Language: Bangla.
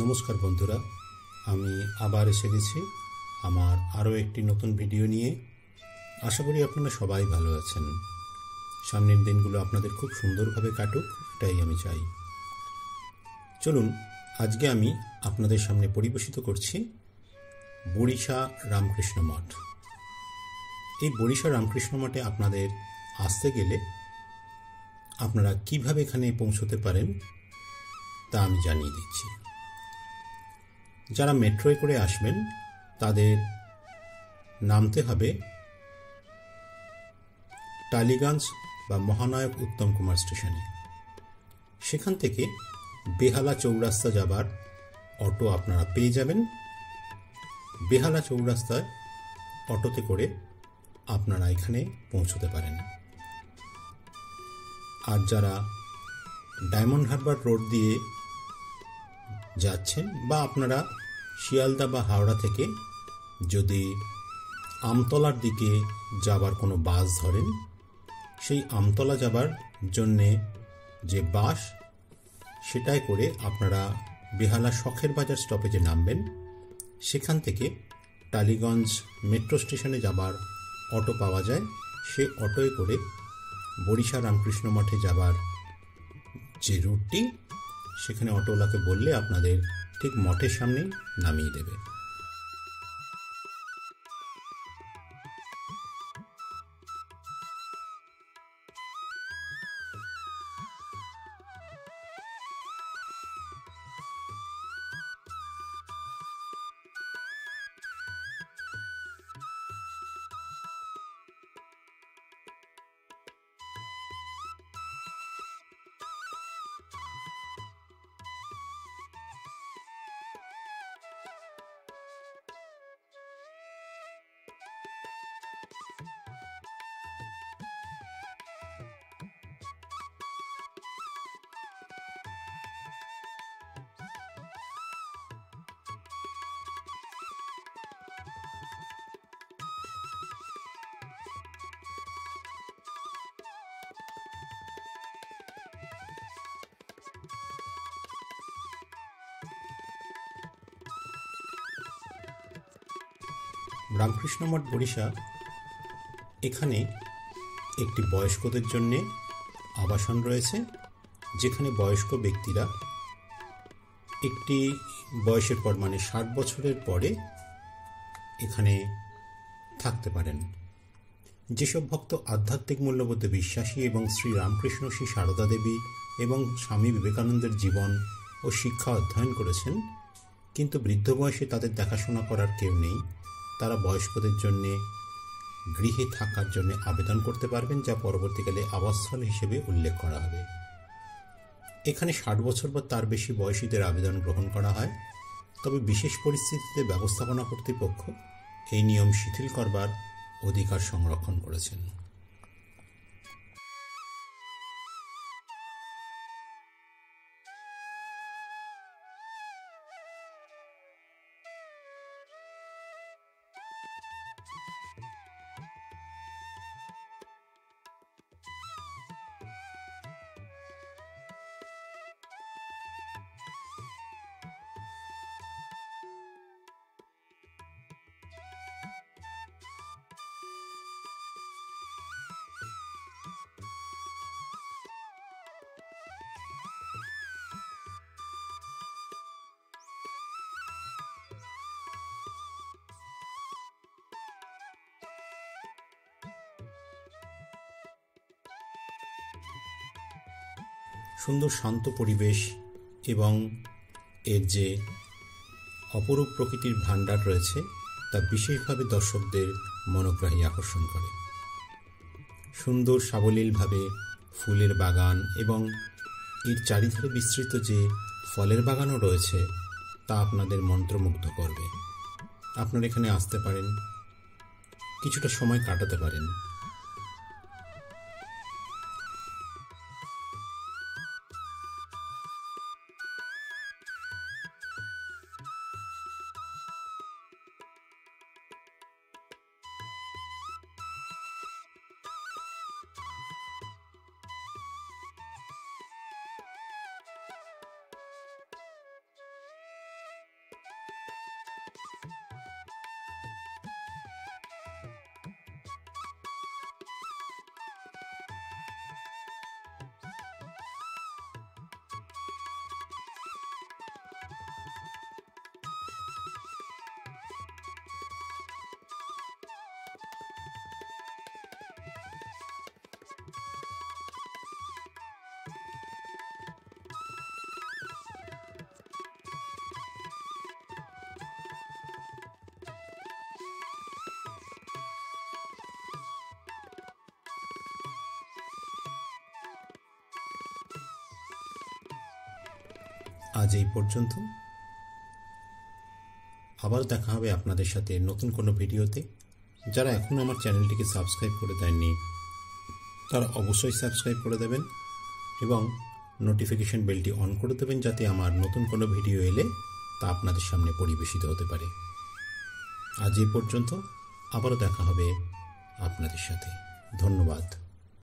নমস্কার বন্ধুরা, আমি আবার এসে গেছি আমার আরও একটি নতুন ভিডিও নিয়ে। আশা করি আপনারা সবাই ভালো আছেন। সামনের দিনগুলো আপনাদের খুব সুন্দরভাবে কাটুক, এটাই আমি চাই। চলুন, আজকে আমি আপনাদের সামনে পরিবেশিত করছি বড়িশা রামকৃষ্ণ মঠ। এই বড়িশা রামকৃষ্ণ মঠে আপনাদের আসতে গেলে আপনারা কিভাবে এখানে পৌঁছতে পারেন তা আমি জানিয়ে দিচ্ছি। যারা মেট্রোয় করে আসবেন তাদের নামতে হবে টালিগঞ্জ বা মহানায়ক উত্তম কুমার স্টেশনে। সেখান থেকে বেহালা চৌরাস্তা যাবার অটো আপনারা পেয়ে যাবেন। বেহালা চৌরাস্তায় অটোতে করে আপনারা এখানে পৌঁছতে পারেন। আর যারা ডায়মন্ড হারবার রোড দিয়ে যাচ্ছেন বা আপনারা শিয়ালদা বা হাওড়া থেকে যদি আমতলার দিকে যাবার কোনো বাস ধরেন, সেই আমতলা যাবার জন্যে যে বাস, সেটাই করে আপনারা বেহালা শখের বাজার স্টপেজে নামবেন। সেখান থেকে টালিগঞ্জ মেট্রো স্টেশনে যাবার অটো পাওয়া যায়। সে অটোয় করে বড়িশা রামকৃষ্ণ মঠে যাবার যে রুটটি, সেখানে অটোওয়ালাকে বললে আপনাদের ঠিক মঠের সামনেই নামিয়ে দেবে। রামকৃষ্ণ মঠ বড়িশা, এখানে একটি বয়স্কদের জন্যে আবাসন রয়েছে, যেখানে বয়স্ক ব্যক্তিরা একটি বয়সের পর, মানে 60 বছরের পরে এখানে থাকতে পারেন। যেসব ভক্ত আধ্যাত্মিক মূল্যবোধে বিশ্বাসী এবং শ্রী রামকৃষ্ণ, শ্রী সারদা দেবী এবং স্বামী বিবেকানন্দের জীবন ও শিক্ষা অধ্যয়ন করেছেন, কিন্তু বৃদ্ধ বয়সে তাদের দেখাশোনা করার কেউ নেই, তারা বয়স্কদের জন্যে গৃহে থাকার জন্য আবেদন করতে পারবেন, যা পরবর্তীকালে আবাসস্থল হিসেবে উল্লেখ করা হবে। এখানে 60 বছর বা তার বেশি বয়সীদের আবেদন গ্রহণ করা হয়, তবে বিশেষ পরিস্থিতিতে ব্যবস্থাপনা কর্তৃপক্ষ এই নিয়ম শিথিল করবার অধিকার সংরক্ষণ করেছেন। সুন্দর শান্ত পরিবেশ এবং এর যে অপরূপ প্রকৃতির ভাণ্ডার রয়েছে, তা বিশেষভাবে দর্শকদের মনোগ্রাহী আকর্ষণ করে। সুন্দর সাবলীলভাবে ফুলের বাগান এবং এর চারিধারে বিস্তৃত যে ফলের বাগানও রয়েছে, তা আপনাদের মন্ত্রমুগ্ধ করবে। আপনারা এখানে আসতে পারেন, কিছুটা সময় কাটাতে পারেন। আজ এই পর্যন্ত। আবার দেখা হবে আপনাদের সাথে নতুন কোনো ভিডিওতে। যারা এখনও আমার চ্যানেলটিকে সাবস্ক্রাইব করে দেননি তারা অবশ্যই সাবস্ক্রাইব করে দেবেন এবং নোটিফিকেশন বেলটি অন করে দেবেন, যাতে আমার নতুন কোনো ভিডিও এলে তা আপনাদের সামনে পরিবেশিত হতে পারে। আজ এই পর্যন্ত, আবারও দেখা হবে আপনাদের সাথে। ধন্যবাদ।